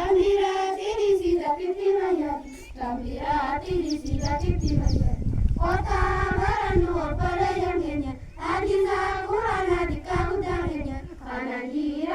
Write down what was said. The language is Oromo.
Tambira tiri sida titi maya. Kota baranu pada yang hanya. Adinda kurang adik kau dan hanya. Kanan kiri